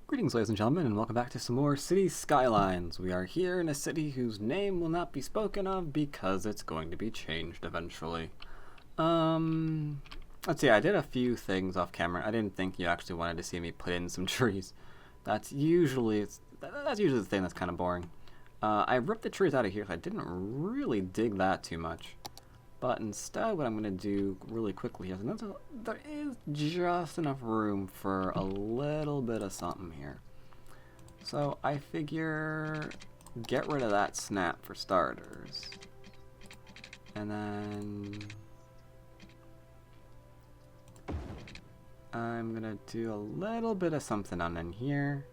Greetings, ladies and gentlemen, and welcome back to some more City Skylines. We are here in a city whose name will not be spoken of because it's going to be changed eventually. Let's see, I did a few things off camera. I didn't think you actually wanted to see me put in some trees. That's usually the thing that's kind of boring. I ripped the trees out of here, so I didn't really dig that too much. But instead, what I'm going to do really quickly is, there is just enough room for a little bit of something here. So I figure get rid of that snap for starters. And then I'm going to do a little bit of something on in here.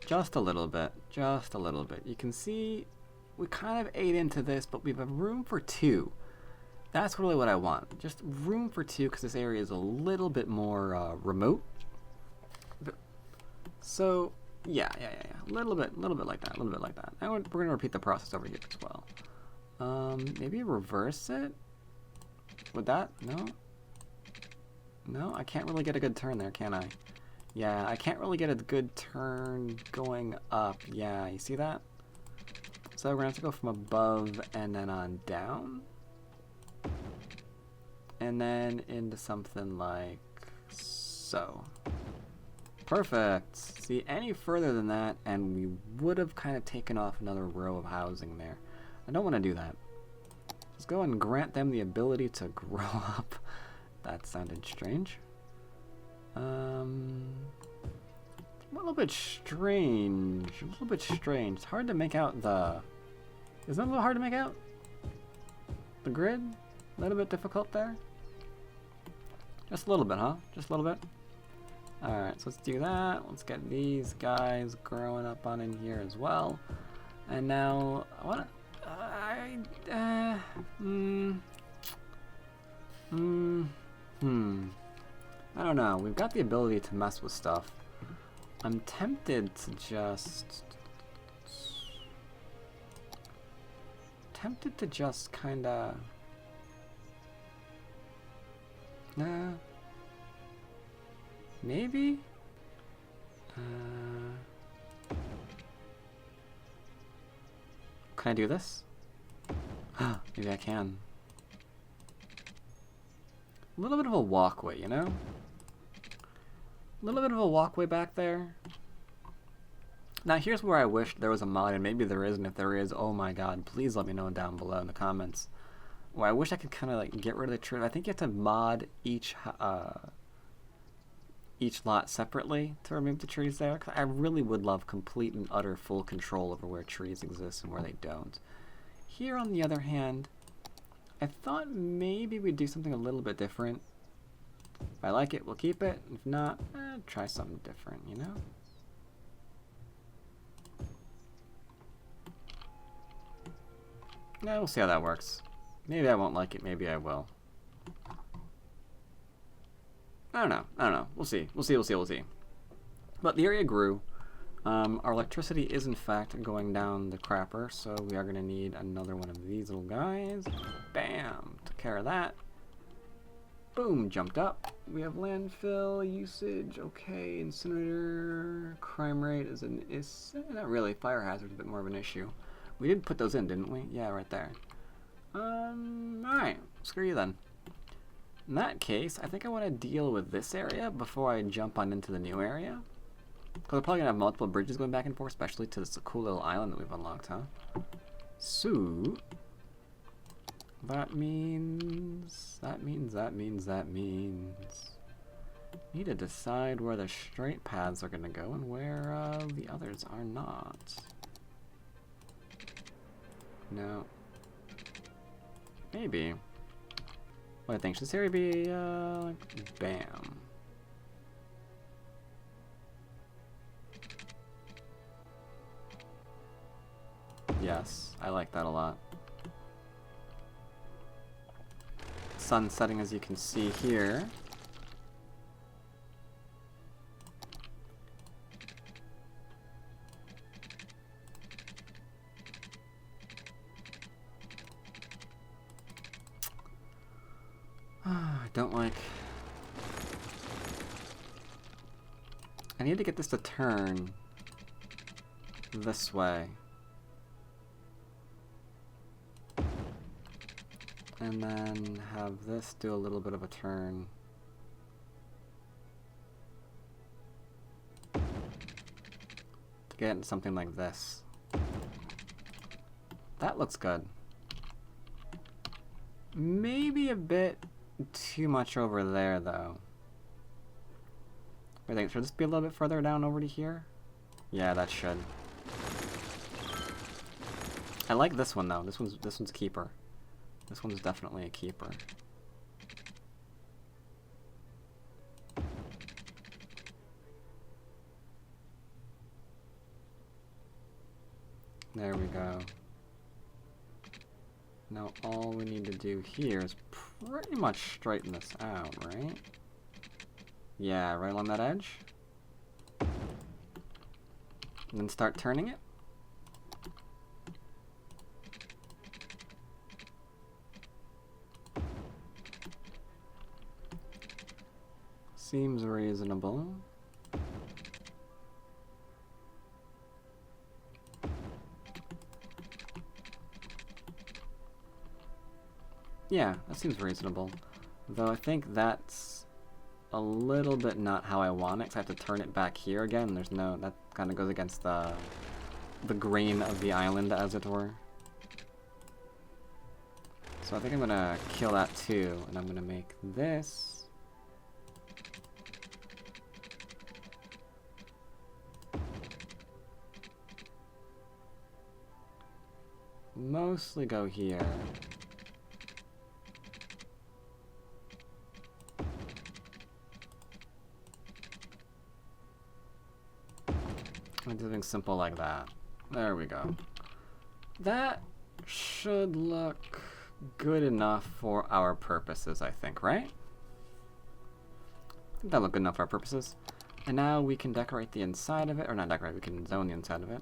Just a little bit. Just a little bit. You can see we kind of ate into this, but we have room for two. That's really what I want. Just room for two, because this area is a little bit more remote. So, yeah. A little bit like that, Now we're going to repeat the process over here as well. Maybe reverse it? Would that? No? No, I can't really get a good turn there, can I? Yeah, I can't really get a good turn going up. Yeah, you see that? So we're going to have to go from above and then on down. And then into something like so. Perfect. See, any further than that, and we would have kind of taken off another row of housing there. I don't want to do that. Let's go and grant them the ability to grow up. That sounded strange. A little bit strange. It's hard to make out the... Isn't it a little hard to make out? The grid? A little bit difficult there? Just a little bit, huh? Just a little bit? Alright, so let's do that. Let's get these guys growing up on in here as well. And now, I wanna... I don't know. We've got the ability to mess with stuff. I'm tempted to just... kinda... Nah. Maybe? Can I do this? Maybe I can. A little bit of a walkway, you know? A little bit of a walkway back there. Now here's where I wish there was a mod, and maybe there is, and if there is, oh my god, please let me know down below in the comments. Where I wish I could kind of like get rid of the tree. I think you have to mod each lot separately to remove the trees there. 'Cause I really would love complete and utter full control over where trees exist and where they don't. Here, on the other hand, I thought maybe we'd do something a little bit different. If I like it, we'll keep it. If not, try something different, you know? Yeah, we'll see how that works. Maybe I won't like it, maybe I will. I don't know. We'll see. But the area grew. Our electricity is in fact going down the crapper, so we are going to need another one of these little guys. Bam! Took care of that. Boom! Jumped up. We have landfill usage. Okay, incinerator. Crime rate is not really. Fire hazard is a bit more of an issue. We did put those in, didn't we? Yeah, right there. Alright. Screw you then. In that case, I think I want to deal with this area before I jump on into the new area. Because we're probably going to have multiple bridges going back and forth, especially to this cool little island that we've unlocked, huh? So, that means... Need to decide where the straight paths are going to go and where the others are not. No. Maybe. What do I think? Should this area be, like, bam. Yes, I like that a lot. Sun setting, as you can see here. I need to get this to turn this way. And then have this do a little bit of a turn. To get into something like this. That looks good. Maybe a bit too much over there, though. I think, should this be a little bit further down over to here? Yeah, that should. I like this one, though. This one's a keeper. This one's definitely a keeper. There we go. Now all we need to do here is pretty much straighten this out, right? Yeah, right on that edge. And then start turning it. Seems reasonable. Yeah, that seems reasonable. Though I think that's a little bit not how I want it, 'cause I have to turn it back here again. There's no, that kind of goes against the grain of the island, as it were. So I think I'm gonna kill that too, and I'm gonna make this. Mostly go here. I'm doing simple like that. There we go. That should look good enough for our purposes, I think, right? I think that'll look good enough for our purposes. And now we can decorate the inside of it, or not decorate, we can zone the inside of it.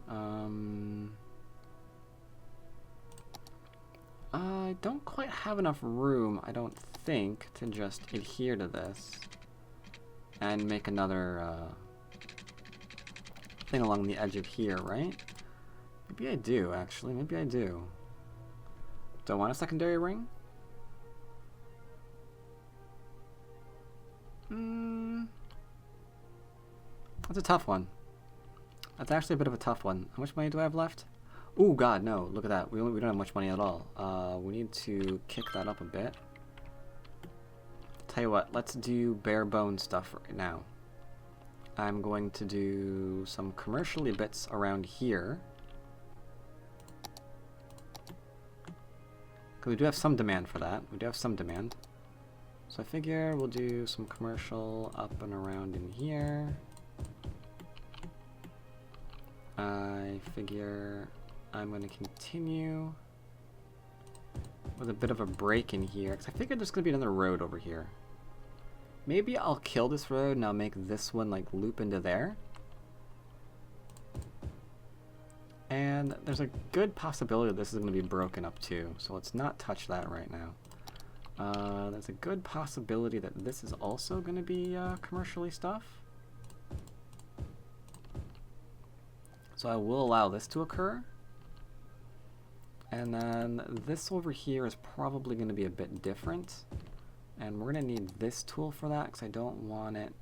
I don't quite have enough room, I don't think, to just adhere to this and make another thing along the edge of here, right? Maybe I do, actually. Maybe I do. Do I want a secondary ring? That's a tough one. That's actually a bit of a tough one. How much money do I have left? Ooh, God, no. Look at that. We don't have much money at all. We need to kick that up a bit. Tell you what, let's do bare bones stuff right now. I'm going to do some commercially bits around here. Because we do have some demand for that. We do have some demand. So I figure we'll do some commercial up and around in here. I figure I'm going to continue with a bit of a break in here. Because I figure there's going to be another road over here. Maybe I'll kill this road and I'll make this one like loop into there. And there's a good possibility this is going to be broken up too. So let's not touch that right now. There's a good possibility that this is also going to be commercially stuff. So I will allow this to occur. And then this over here is probably going to be a bit different. And we're going to need this tool for that because I don't want it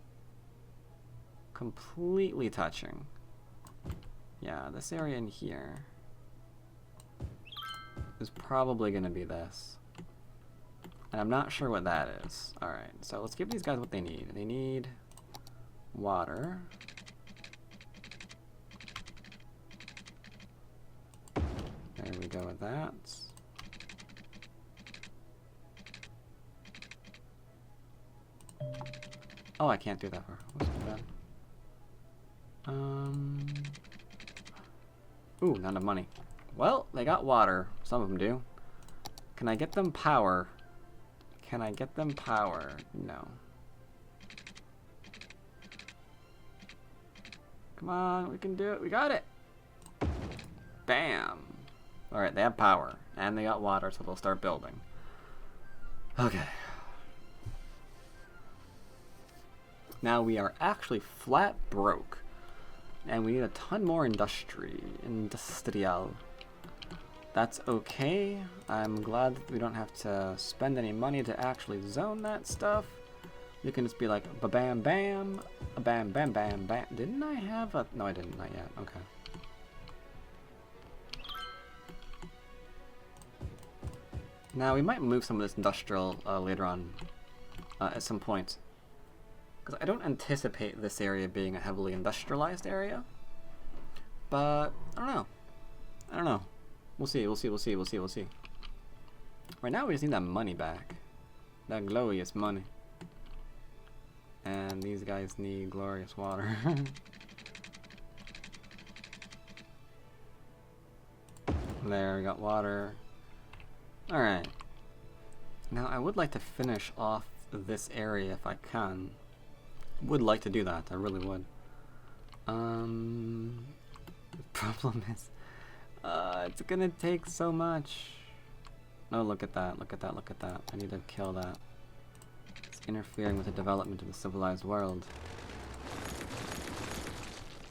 completely touching. Yeah, this area in here is probably going to be this. And I'm not sure what that is. Alright, so let's give these guys what they need. They need water. There we go with that. Oh, I can't do that far. What's that? Ooh, not enough money. Well, they got water. Some of them do. Can I get them power? Can I get them power? No. Come on, we can do it. We got it. Bam. Alright, they have power. And they got water, so they'll start building. Okay. Now we are actually flat broke. And we need a ton more industrial. That's okay. I'm glad that we don't have to spend any money to actually zone that stuff. You can just be like, ba-bam bam, a bam bam bam bam. Didn't I have a... No, I didn't. Not yet. Okay. Now, we might move some of this industrial later on at some point. Because I don't anticipate this area being a heavily industrialized area. But, I don't know. I don't know. We'll see, we'll see, we'll see, we'll see, we'll see. Right now, we just need that money back. That glorious money. And these guys need glorious water. There, we got water. Alright. Now, I would like to finish off this area if I can. Would like to do that, I really would. The problem is, it's gonna take so much. Oh, look at that, look at that, look at that. I need to kill that. It's interfering with the development of the civilized world.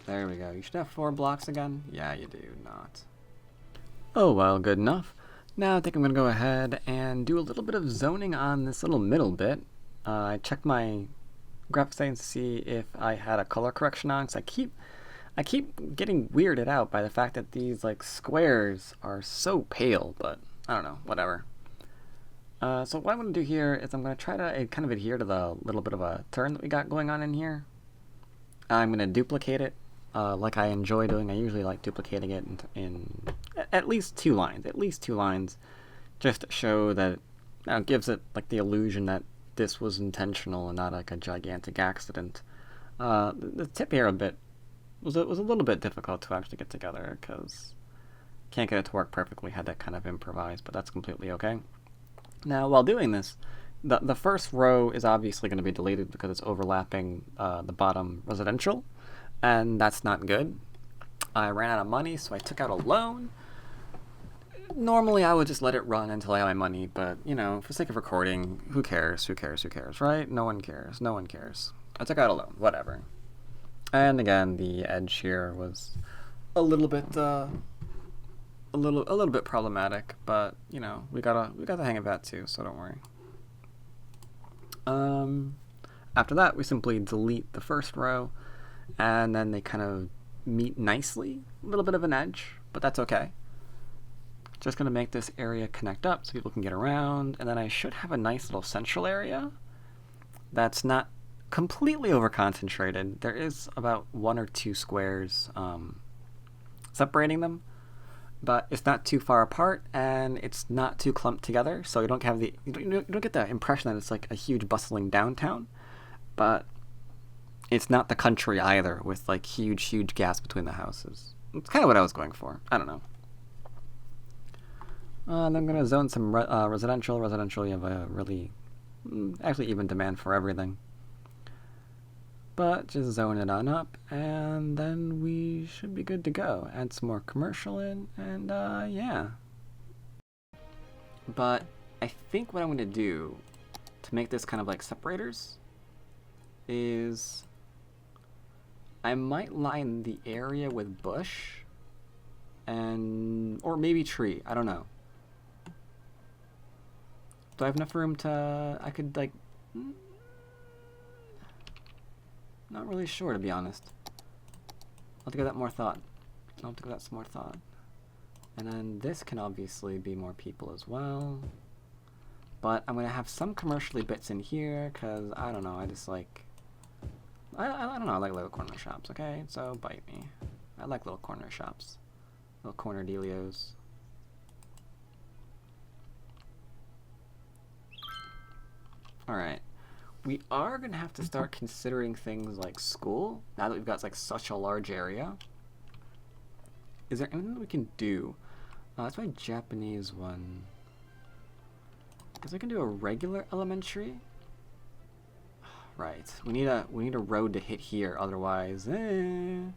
There we go. You should have 4 blocks again? Yeah, you do not. Oh, well, good enough. Now I think I'm going to go ahead and do a little bit of zoning on this little middle bit. I checked my graphics settings to see if I had a color correction on, because I keep getting weirded out by the fact that these like squares are so pale, but I don't know, whatever. So what I'm going to do here is I'm going to try to kind of adhere to the little bit of a turn that we got going on in here. I'm going to duplicate it like I enjoy doing. I usually like duplicating it in at least 2 lines, just to show that it gives it like the illusion that this was intentional and not like a gigantic accident. The tip here was a little bit difficult to actually get together because can't get it to work perfectly. Had to kind of improvise, but that's completely okay. Now, while doing this, the first row is obviously going to be deleted because it's overlapping the bottom residential, and that's not good. I ran out of money, so I took out a loan. Normally, I would just let it run until I have my money, but, you know, for the sake of recording, who cares, who cares, who cares, right? No one cares, no one cares. I took out a loan, whatever. And again, the edge here was a little bit, a little bit problematic, but, you know, we got the hang of that too, so don't worry. After that, we simply delete the first row, and then they kind of meet nicely. A little bit of an edge, but that's okay. Just going to make this area connect up so people can get around, and then I should have a nice little central area that's not completely over-concentrated. There is about 1 or 2 squares separating them, but it's not too far apart, and it's not too clumped together, so you don't have you don't get the impression that it's like a huge bustling downtown, but it's not the country either, with like huge gaps between the houses. It's kind of what I was going for. I don't know. And I'm going to zone some residential. Residential, you have a really, actually even demand for everything. But just zone it on up, and then we should be good to go. Add some more commercial in, and yeah. But I think what I'm going to do to make this kind of like separators is I might line the area with bush, or maybe tree, I don't know. Do I have enough room to, I could like, not really sure to be honest. I'll have to give that more thought. I'll have to give that some more thought. And then this can obviously be more people as well. But I'm going to have some commercially bits in here because, I don't know, I just like, I don't know, I like little corner shops, okay? So bite me. I like little corner shops. Little corner dealios. Alright, we are going to have to start considering things like school, now that we've got like such a large area. Is there anything that we can do? That's my Japanese one. Because I can do a regular elementary. Right, we need a road to hit here, otherwise, they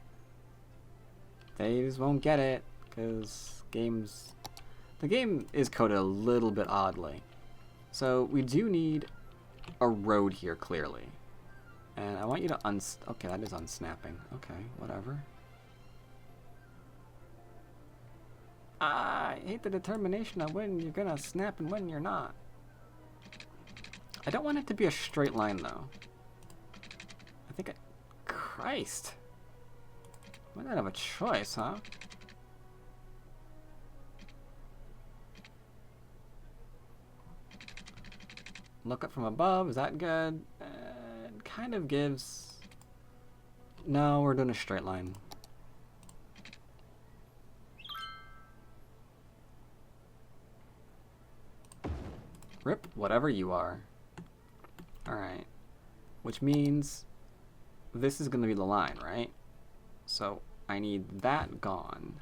just won't get it, because the game is coded a little bit oddly. So we do need a road here, clearly. And I want you to okay, that is unsnapping. Okay, whatever. I hate the determination of when you're gonna snap and when you're not. I don't want it to be a straight line though. I think Christ. Might not have a choice, huh? Look up from above, is that good? It kind of gives... No, we're doing a straight line. Rip, whatever you are. Alright. Which means this is going to be the line, right? So I need that gone.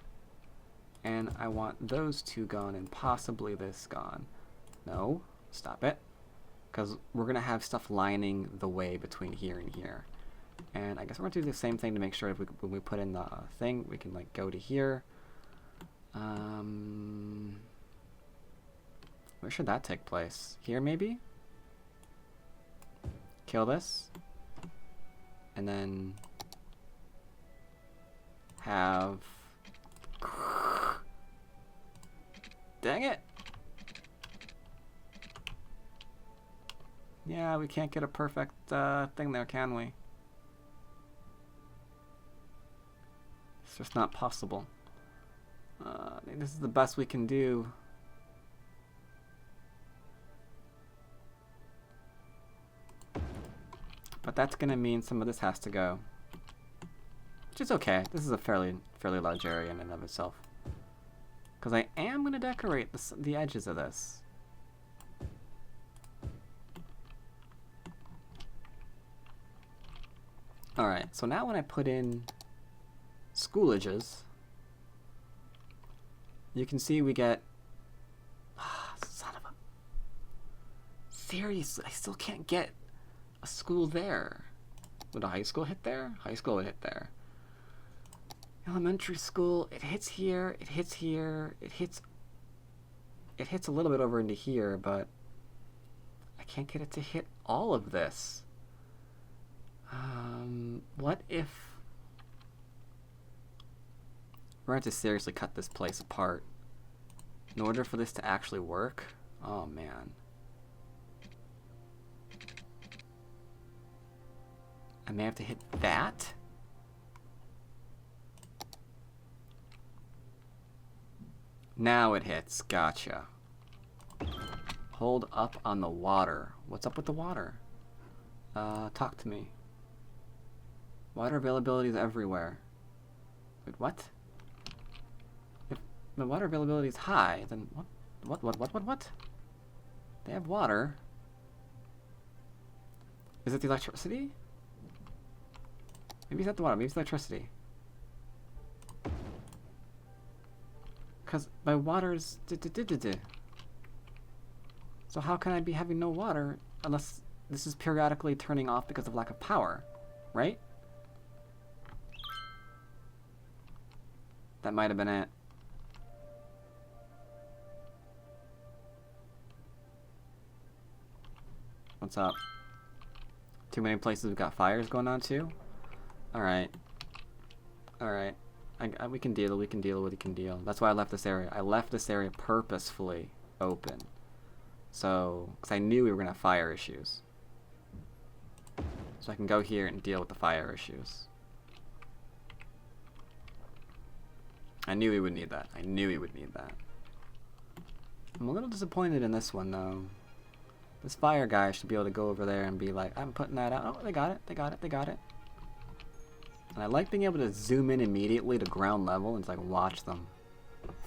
And I want those two gone and possibly this gone. No, stop it. Because we're going to have stuff lining the way between here and here. And I guess we're going to do the same thing to make sure if when we put in the thing, we can like go to here. Where should that take place? Here maybe? Kill this. And then have... Dang it! Yeah, we can't get a perfect thing there, can we? It's just not possible. I think this is the best we can do. But that's going to mean some of this has to go. Which is okay. This is a fairly large area in and of itself. Because I am going to decorate the edges of this. Alright, so now when I put in schoolages, you can see we get... son of a... Seriously, I still can't get a school there. Would a high school hit there? High school would hit there. Elementary school, it hits here, it hits here, it hits a little bit over into here, but I can't get it to hit all of this. What if we're going to seriously cut this place apart in order for this to actually work? Oh man. I may have to hit that. Now it hits. Gotcha. Hold up on the water. What's up with the water? Talk to me. Water availability is everywhere. Wait, what? If the water availability is high, then what? They have water. Is it the electricity? Maybe it's not the water, maybe it's the electricity. Because my water is... So how can I be having no water unless this is periodically turning off because of lack of power, right? That might have been it. What's up? Too many places we've got fires going on too? Alright. Alright. We can deal, we can deal. That's why I left this area. I left this area purposefully open. So, because I knew we were going to have fire issues. So I can go here and deal with the fire issues. I knew we would need that. I knew we would need that. I'm a little disappointed in this one, though. This fire guy should be able to go over there and be like, I'm putting that out. Oh, they got it. They got it. They got it. And I like being able to zoom in immediately to ground level and like watch them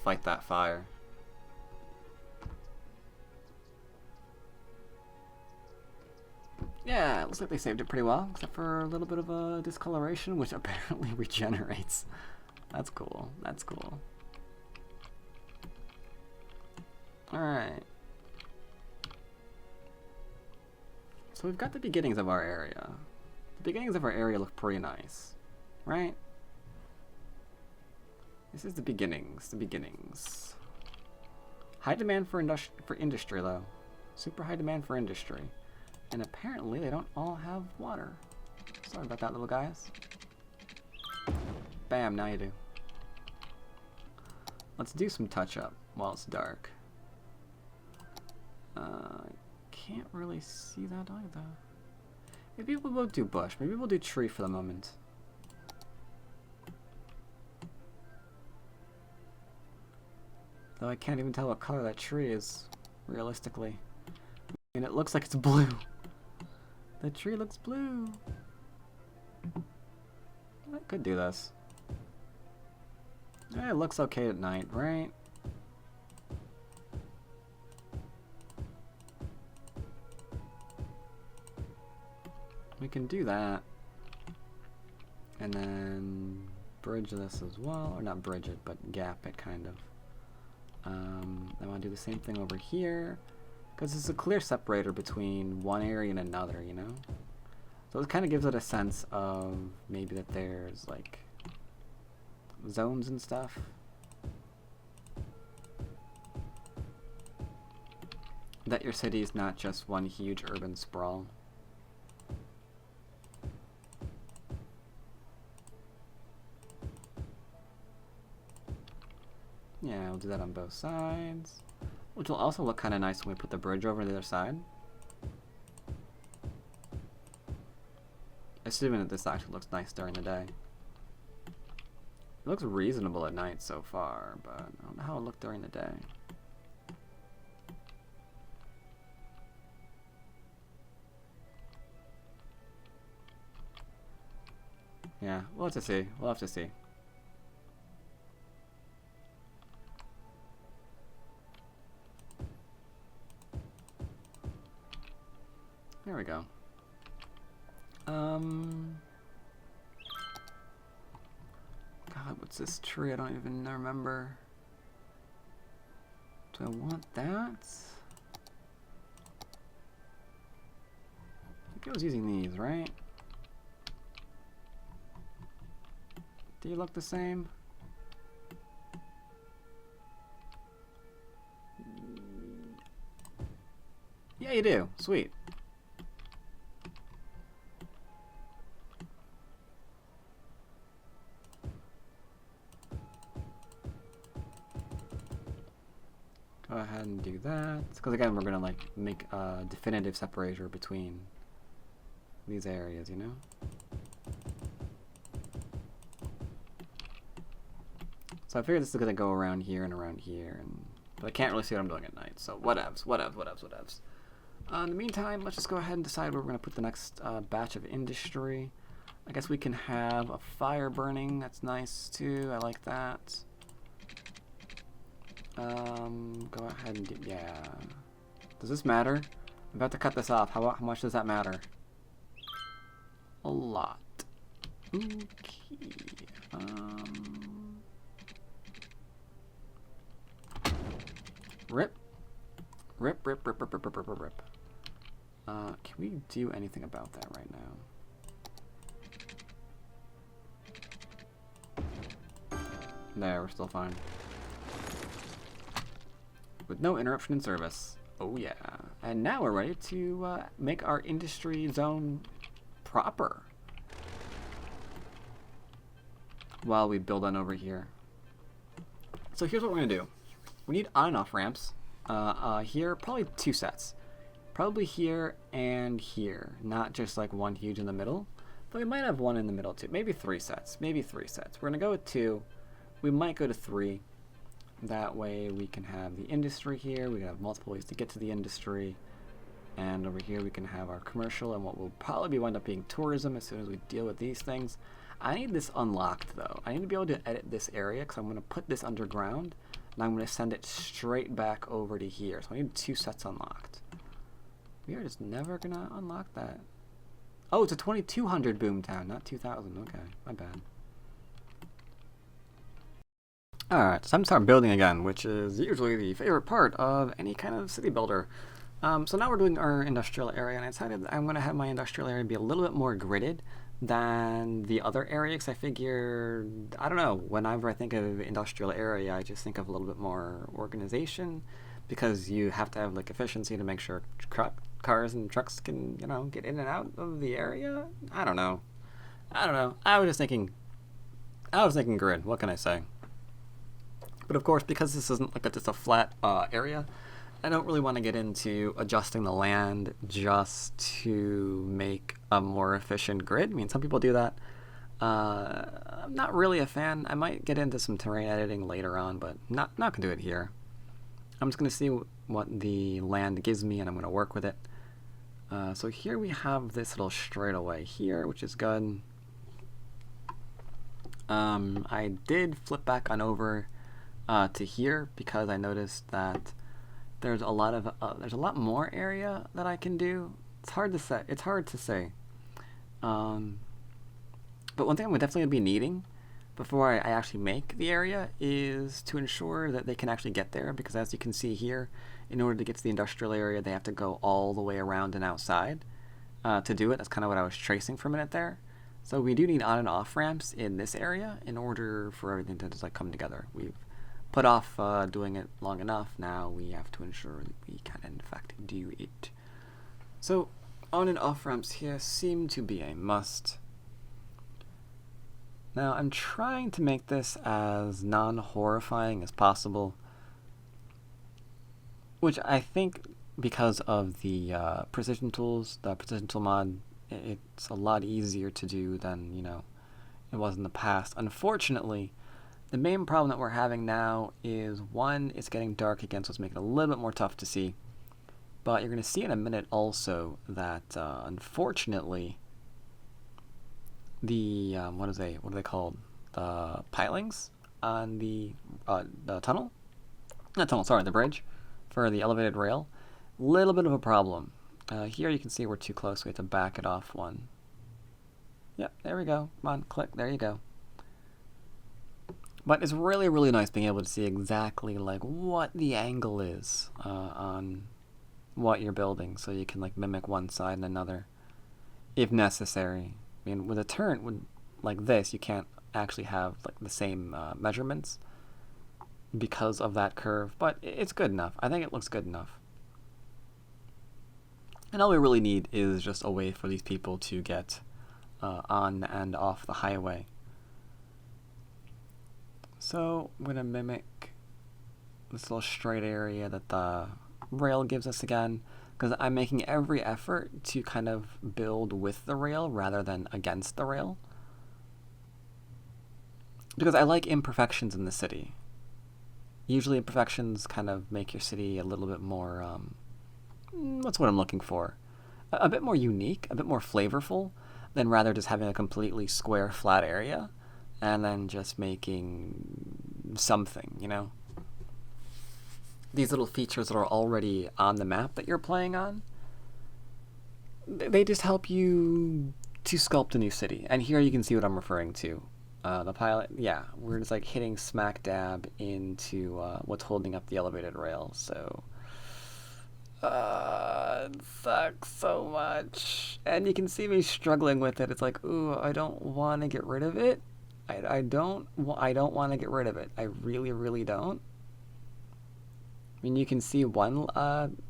fight that fire. Yeah, it looks like they saved it pretty well, except for a little bit of a discoloration, which apparently regenerates. That's cool. That's cool. Alright. So we've got the beginnings of our area. The beginnings of our area look pretty nice. Right? This is the beginnings. The beginnings. High demand for industry, though. Super high demand for industry. And apparently they don't all have water. Sorry about that, little guys. Bam, now you do. Let's do some touch-up while it's dark. Can't really see that either. Maybe we'll do bush. Maybe we'll do tree for the moment. Though I can't even tell what color that tree is, realistically. I mean, it looks like it's blue. The tree looks blue. I could do this. It looks okay at night, right? We can do that. And then bridge this as well. Or not bridge it, but gap it, kind of. I want to do the same thing over here. Because it's a clear separator between one area and another, you know? So it kind of gives it a sense of maybe that there's, like, zones and stuff. That your city is not just one huge urban sprawl. Yeah, we'll do that on both sides. Which will also look kind of nice when we put the bridge over the other side. Assuming that this actually looks nice during the day. It looks reasonable at night so far, but I don't know how it looked during the day. Yeah, we'll have to see. We'll have to see. There we go. God, what's this tree? I don't even remember. Do I want that? I think I was using these, right? Do you look the same? Yeah, you do. Sweet. Go ahead and do that. Because again, we're gonna like make a definitive separator between these areas, you know? So I figured this is gonna go around here, but I can't really see what I'm doing at night. So whatevs. In the meantime, let's just go ahead and decide where we're gonna put the next batch of industry. I guess we can have a fire burning. That's nice too. I like that. Go ahead and get, yeah. Does this matter? I'm about to cut this off. How much does that matter? A lot. Okay. Rip. Can we do anything about that right now? There, we're still fine. With no interruption in service. Oh yeah. And now we're ready to make our industry zone proper. While we build on over here. So here's what we're gonna do. We need on and off ramps. Here, probably 2 sets. Probably here and here. Not just like one huge in the middle. But we might have one in the middle too. Maybe 3 sets. Maybe 3 sets. We're gonna go with 2. We might go to 3. That way we can have the industry here. We can have multiple ways to get to the industry. And over here we can have our commercial and what will probably wind up being tourism as soon as we deal with these things. I need this unlocked though. I need to be able to edit this area because I'm going to put this underground and I'm going to send it straight back over to here. So I need 2 sets unlocked. We are just never going to unlock that. Oh, it's a 2200 boomtown, not 2000. Okay, my bad. Alright, so I'm starting building again, which is usually the favorite part of any kind of city builder. So now we're doing our industrial area, and I decided I'm going to have my industrial area be a little bit more gridded than the other area, because I figure, I don't know, whenever I think of industrial area, I just think of a little bit more organization, because you have to have like efficiency to make sure cars and trucks can, you know, get in and out of the area. I don't know. I don't know. I was thinking grid. What can I say? But of course, because this isn't like just a flat area, I don't really want to get into adjusting the land just to make a more efficient grid. I mean, some people do that. I'm not really a fan. I might get into some terrain editing later on, but not gonna do it here. I'm just gonna see what the land gives me, and I'm gonna work with it. So here we have this little straightaway here, which is good. I did flip back on over to here because I noticed that there's a lot more area that I can do. It's hard to say. But one thing I'm definitely gonna be needing before I actually make the area is to ensure that they can actually get there, because as you can see here, in order to get to the industrial area, they have to go all the way around and outside to do it. That's kind of what I was tracing for a minute there. So we do need on and off ramps in this area in order for everything to just like come together. We've put off doing it long enough. Now we have to ensure that we can in fact do it. So on and off ramps here seem to be a must. Now I'm trying to make this as non-horrifying as possible, which I think because of the precision tools, the precision tool mod, it's a lot easier to do than, you know, it was in the past. Unfortunately, the main problem that we're having now is, one, it's getting dark again, so it's making it a little bit more tough to see. But you're going to see in a minute also that, unfortunately, the, what are they called? The pilings on the tunnel? Not tunnel, sorry, the bridge for the elevated rail. Little bit of a problem. Here you can see we're too close, so we have to back it off one. Yep, there we go. Come on, click, there you go. But it's really, really nice being able to see exactly like what the angle is on what you're building, so you can like mimic one side and another if necessary. I mean, with a turn like this, you can't actually have like the same measurements because of that curve, but it's good enough. I think it looks good enough. And all we really need is just a way for these people to get on and off the highway. So I'm going to mimic this little straight area that the rail gives us again, because I'm making every effort to kind of build with the rail rather than against the rail. Because I like imperfections in the city. Usually imperfections kind of make your city a little bit more, what's what I'm looking for? A bit more unique, a bit more flavorful, than rather just having a completely square, flat area, and then just making something, you know? These little features that are already on the map that you're playing on, they just help you to sculpt a new city. And here you can see what I'm referring to. The pilot, yeah, we're just like hitting smack dab into what's holding up the elevated rail, so it sucks so much. And you can see me struggling with it. It's like, ooh, I don't want to get rid of it. I don't want to get rid of it. I really, really don't. I mean, you can see one,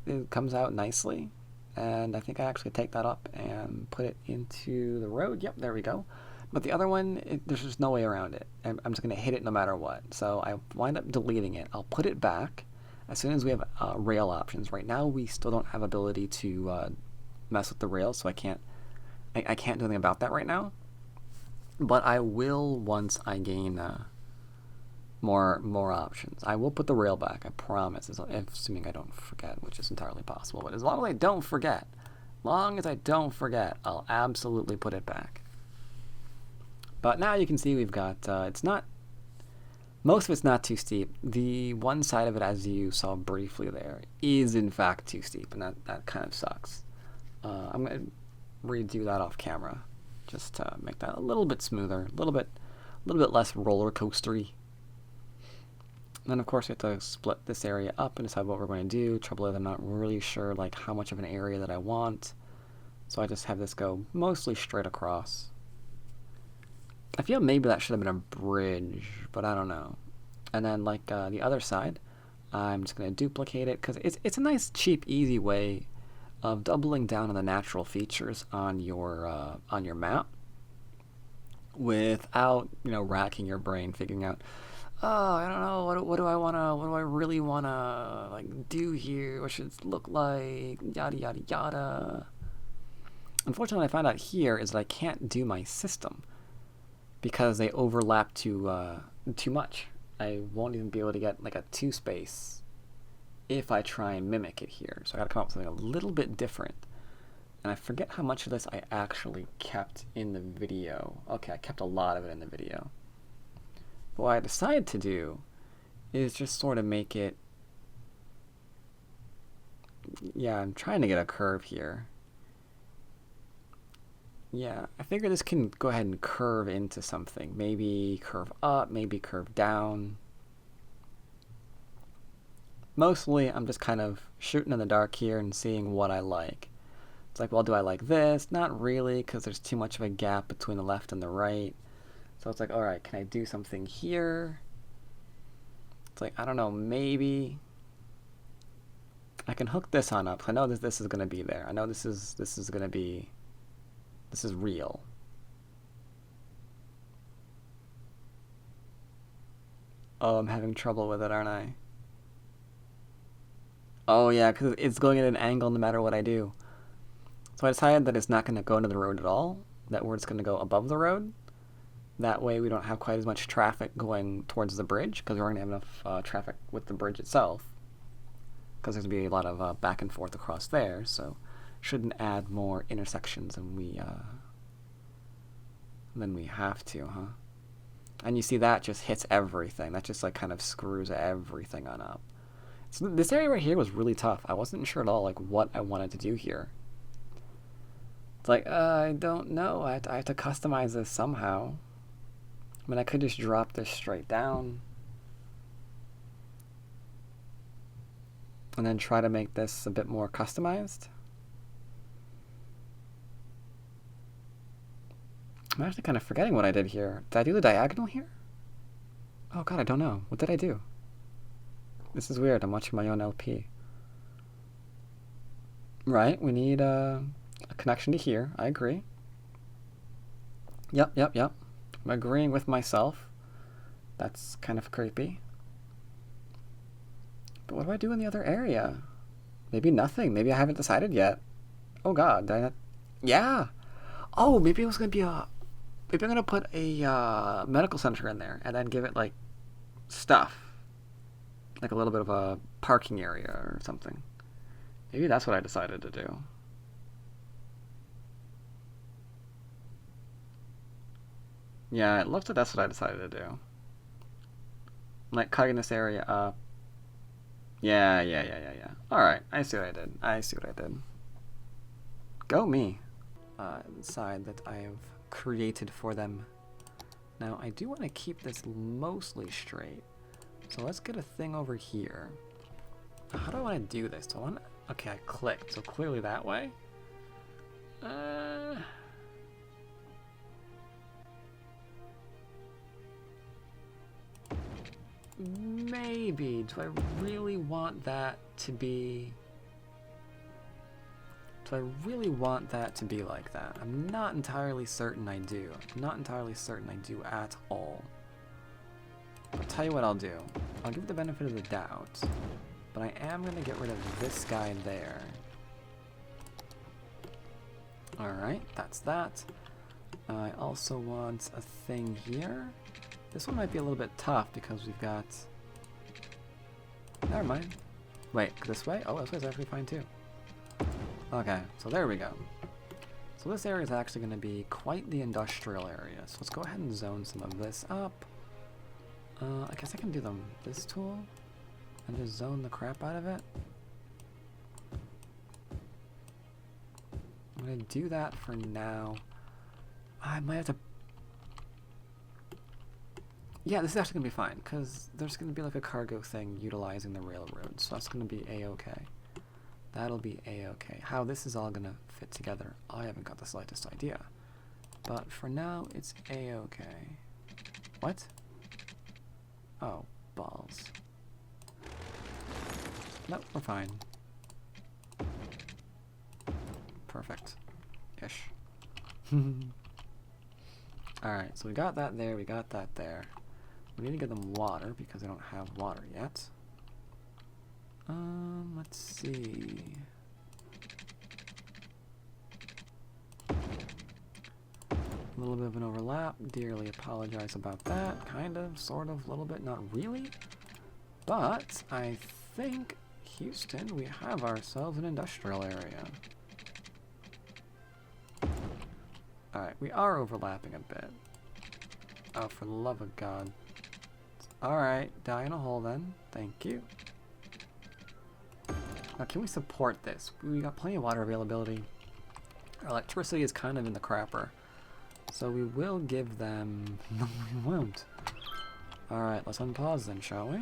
it comes out nicely, and I think I actually take that up and put it into the road. Yep, there we go. But the other one, there's just no way around it. I'm just going to hit it no matter what. So I wind up deleting it. I'll put it back as soon as we have rail options. Right now, we still don't have ability to mess with the rail, so I can't do anything about that right now. But I will once I gain more options. I will put the rail back, I promise, assuming I don't forget, which is entirely possible. But as long as I don't forget, I'll absolutely put it back. But now you can see we've got, most of it's not too steep. The one side of it, as you saw briefly there, is in fact too steep, and that kind of sucks. I'm going to redo that off camera, just to make that a little bit smoother, a little bit less roller coastery. And then of course we have to split this area up and decide what we're going to do. Trouble is I'm not really sure like how much of an area that I want, so I just have this go mostly straight across. I feel maybe that should have been a bridge, but I don't know. And then like the other side, I'm just going to duplicate it because it's a nice, cheap, easy way of doubling down on the natural features on your map. without, you know, racking your brain, figuring out, oh, I don't know, what do I really wanna like do here? What should it look like? Yada yada yada. Unfortunately, what I found out here is that I can't do my system because they overlap too much. I won't even be able to get like a 2 space if I try and mimic it here. So I gotta come up with something a little bit different. And I forget how much of this I actually kept in the video. Okay, I kept a lot of it in the video. But what I decided to do is just sort of make it... Yeah, I'm trying to get a curve here. Yeah, I figure this can go ahead and curve into something. Maybe curve up, maybe curve down. Mostly, I'm just kind of shooting in the dark here and seeing what I like. It's like, well, do I like this? Not really, because there's too much of a gap between the left and the right. So it's like, all right, can I do something here? It's like, I don't know, maybe I can hook this on up. I know this is going to be there. I know this is going to be... This is real. Oh, I'm having trouble with it, aren't I? Oh, yeah, because it's going at an angle no matter what I do. So I decided that it's not going to go into the road at all. That we're just going to go above the road. That way we don't have quite as much traffic going towards the bridge, because we're going to have enough traffic with the bridge itself. Because there's going to be a lot of back and forth across there, so shouldn't add more intersections than we have to, huh? And you see that just hits everything. That just like kind of screws everything on up. So this area right here was really tough. I wasn't sure at all like what I wanted to do here. It's like, I don't know. I have to customize this somehow. I mean, I could just drop this straight down. And then try to make this a bit more customized. I'm actually kind of forgetting what I did here. Did I do the diagonal here? Oh god, I don't know. What did I do? This is weird. I'm watching my own LP. Right, we need a connection to here. I agree. Yep. I'm agreeing with myself. That's kind of creepy. But what do I do in the other area? Maybe nothing. Maybe I haven't decided yet. Oh god, did I not? Yeah! Oh, maybe it was going to be a... Maybe I'm going to put a medical center in there and then give it, like, stuff. Like a little bit of a parking area or something. Maybe that's what I decided to do. Yeah, it looks like that's what I decided to do. Like, cutting this area up. Yeah. Alright, I see what I did. Go me. Side that I have created for them. Now, I do want to keep this mostly straight. So let's get a thing over here. How do I want to do this? Do I want to... Okay, I clicked. So clearly that way? Maybe. Do I really want that to be... Do I really want that to be like that? I'm not entirely certain I do. I'm not entirely certain I do at all. I'll tell you what I'll do. I'll give it the benefit of the doubt. But I am going to get rid of this guy there. Alright, that's that. I also want a thing here. This one might be a little bit tough because we've got... Never mind. Wait, this way? Oh, this way's actually fine too. Okay, so there we go. So this area is actually going to be quite the industrial area. So let's go ahead and zone some of this up. I guess I can do this tool and just zone the crap out of it. I'm going to do that for now. I might have to... Yeah, this is actually going to be fine, because there's going to be like a cargo thing utilizing the railroad, so that's going to be a-okay. That'll be a-okay. How this is all going to fit together, I haven't got the slightest idea. But for now, it's a-okay. What? Oh, balls. Nope, we're fine. Perfect. Ish. Alright, so we got that there, we got that there. We need to get them water because they don't have water yet. Let's see. A little bit of an overlap. Dearly apologize about that. Kind of, sort of, a little bit, not really. But I think, Houston, we have ourselves an industrial area. Alright, we are overlapping a bit. Oh, for the love of God. Alright, die in a hole then. Thank you. Now, can we support this? We got plenty of water availability. Our electricity is kind of in the crapper. So we will give them... No, we won't. Alright, let's unpause then, shall we?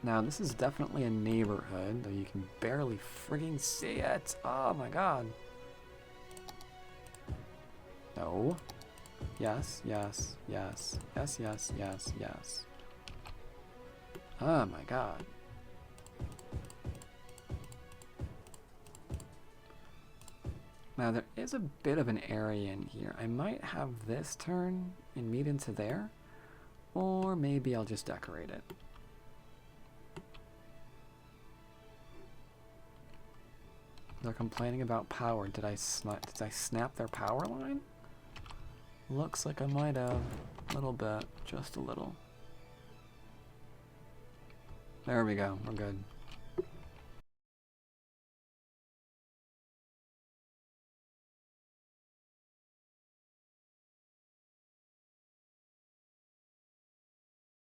Now, this is definitely a neighborhood, though you can barely frigging see it. Oh my god. No. Yes, yes, yes. Yes, yes, yes, yes. Oh my god. Now, there is a bit of an area in here. I might have this turn and meet into there. Or maybe I'll just decorate it. They're complaining about power. Did I snap their power line? Looks like I might have. A little bit. Just a little. There we go. We're good.